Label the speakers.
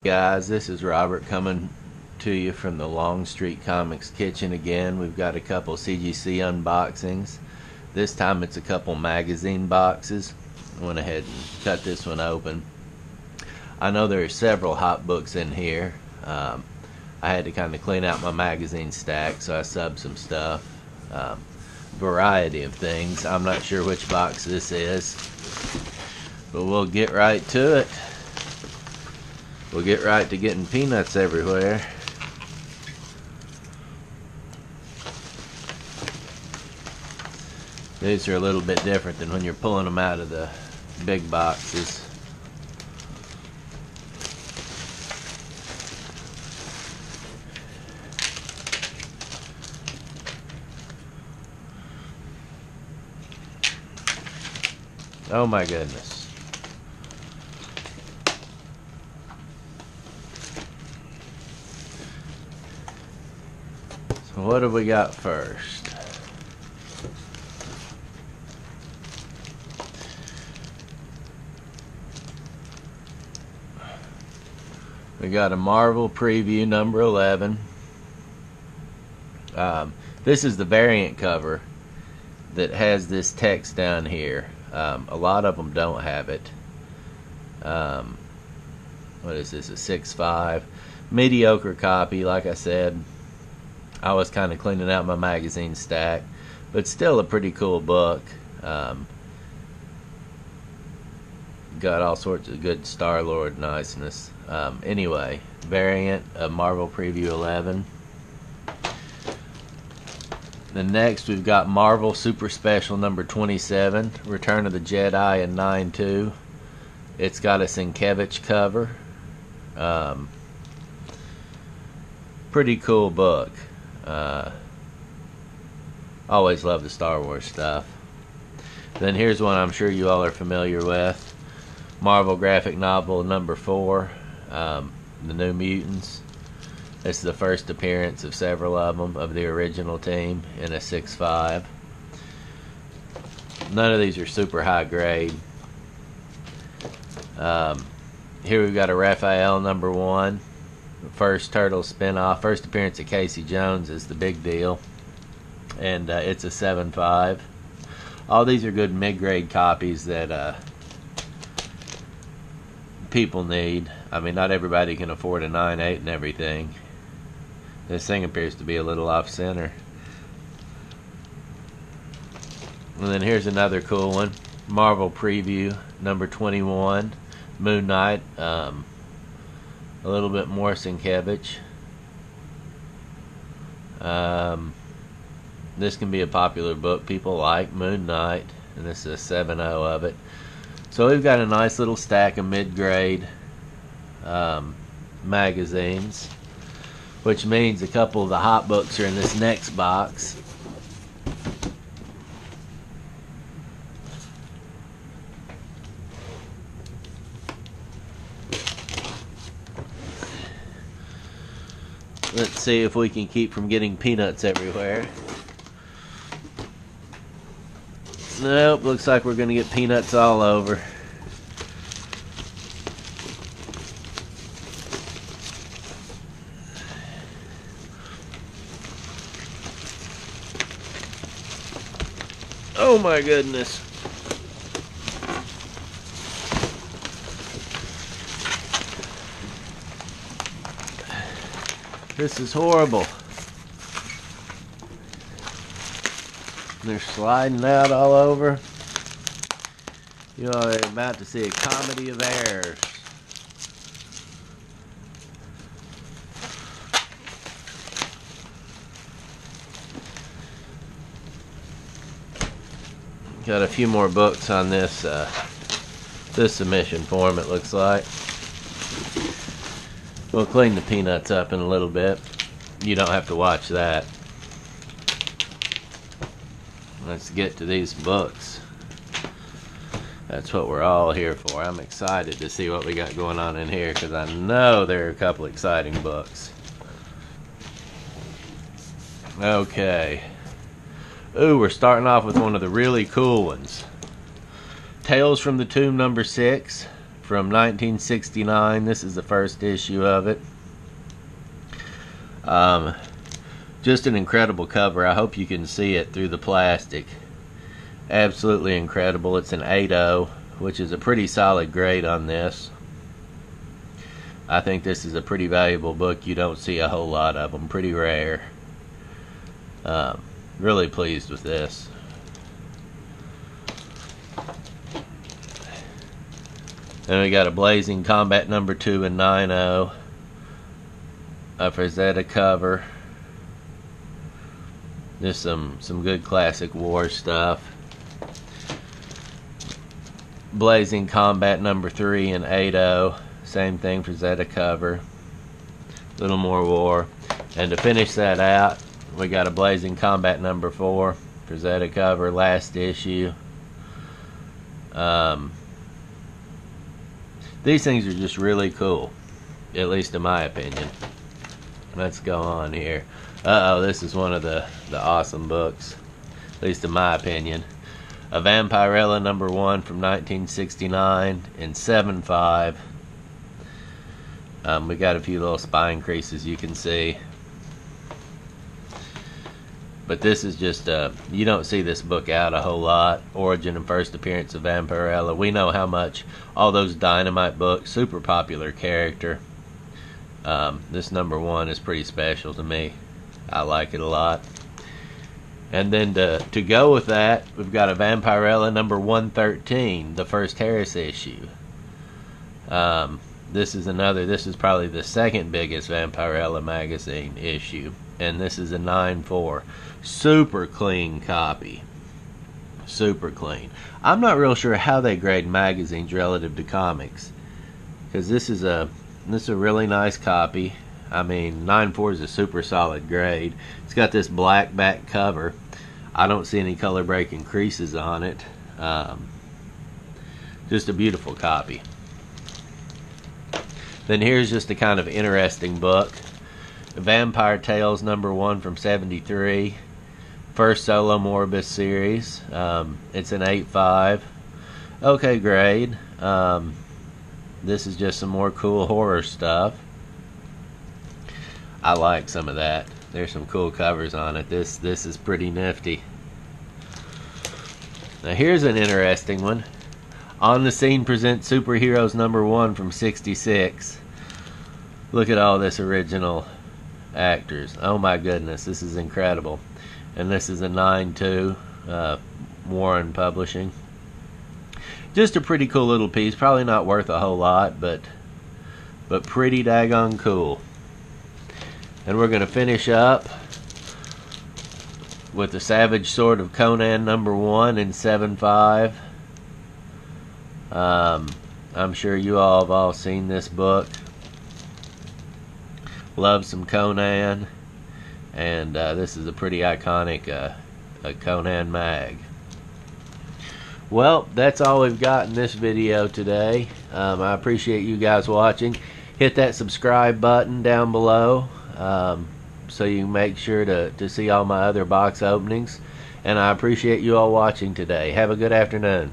Speaker 1: Guys, this is Robert coming to you from the Long Street Comics kitchen again. We've got a couple CGC unboxings. This time it's a couple magazine boxes. I went ahead and cut this one open. I know there are several hot books in here. I had to kind of clean out my magazine stack, so I subbed some stuff. Variety of things. I'm not sure which box this is, but we'll get right to it. We'll get right to getting peanuts everywhere. These are a little bit different than when you're pulling them out of the big boxes. Oh my goodness. So what have we got first? We got a Marvel preview number 11. This is the variant cover that has this text down here. A lot of them don't have it. What is this, a 6.5? Mediocre copy, like I said. I was kind of cleaning out my magazine stack, but still a pretty cool book. Got all sorts of good Star-Lord niceness. Anyway, variant of Marvel Preview 11. Then next we've got Marvel Super Special number 27, Return of the Jedi in 9.2. It's got a Sienkiewicz cover. Pretty cool book. Always love the Star Wars stuff. Then here's one I'm sure you all are familiar with. Marvel graphic novel number 4, The New Mutants. This is the first appearance of several of them of the original team in a 6.5. None of these are super high grade. Here we've got a Raphael number 1. First Turtles spinoff. First appearance of Casey Jones is the big deal. And it's a 7.5. All these are good mid-grade copies that people need. I mean, not everybody can afford a 9.8 and everything. This thing appears to be a little off-center. And then here's another cool one. Marvel Preview number 21. Moon Knight. A little bit more Sienkiewicz. This can be a popular book. People like Moon Knight, and this is a 7.0 of it. So we've got a nice little stack of mid-grade magazines, which means a couple of the hot books are in this next box. Let's see if we can keep from getting peanuts everywhere. Nope, looks like we're going to get peanuts all over. Oh my goodness. This is horrible. They're sliding out all over. You are about to see a comedy of errors. Got a few more books on this this submission form, it looks like. We'll clean the peanuts up in a little bit. You don't have to watch that. Let's get to these books. That's what we're all here for. I'm excited to see what we got going on in here because I know there are a couple exciting books. Okay. Ooh, we're starting off with one of the really cool ones. Tales from the Tomb number 6. from 1969. This is the first issue of it. Just an incredible cover. I hope you can see it through the plastic. Absolutely incredible. It's an 8.0, which is a pretty solid grade on this. I think this is a pretty valuable book. You don't see a whole lot of them. Pretty rare. Really pleased with this. Then we got a Blazing Combat number 2 in 9.0. A Frazetta cover. Just some good classic war stuff. Blazing Combat number 3 in 8.0. Same thing, Frazetta cover. A little more war. And to finish that out, we got a Blazing Combat number 4. Frazetta cover, last issue. These things are just really cool, at least in my opinion. Let's go on here. This is one of the awesome books, at least in my opinion. A Vampirella number 1 from 1969 in 7.5. We got a few little spine creases you can see. But this is just, you don't see this book out a whole lot. Origin and first appearance of Vampirella. We know how much all those Dynamite books, super popular character. This number 1 is pretty special to me. I like it a lot. And then to go with that, we've got a Vampirella number 113, the first Harris issue. This is probably the second biggest Vampirella magazine issue. And this is a 9.4. Super clean copy. Super clean. I'm not real sure how they grade magazines relative to comics, because this is a really nice copy. I mean, 9.4 is a super solid grade. It's got this black back cover. I don't see any color breaking creases on it. Just a beautiful copy. Then here's just a kind of interesting book. Vampire Tales number 1 from 73. First solo Morbus series. It's an 8.5. Okay grade. This is just some more cool horror stuff. I like some of that. There's some cool covers on it. This is pretty nifty. Now here's an interesting one. On the Scene presents Superheroes number 1 from 66. Look at all this original actors. Oh my goodness, this is incredible. And this is a 9.2, Warren Publishing. Just a pretty cool little piece. Probably not worth a whole lot, but pretty daggone cool. And we're going to finish up with the Savage Sword of Conan number 1 in 7.5. I'm sure you all have all seen this book. Love some Conan, and this is a pretty iconic a Conan mag. Well, that's all we've got in this video today. I appreciate you guys watching. Hit that subscribe button down below so you can make sure to see all my other box openings. And I appreciate you all watching today. Have a good afternoon.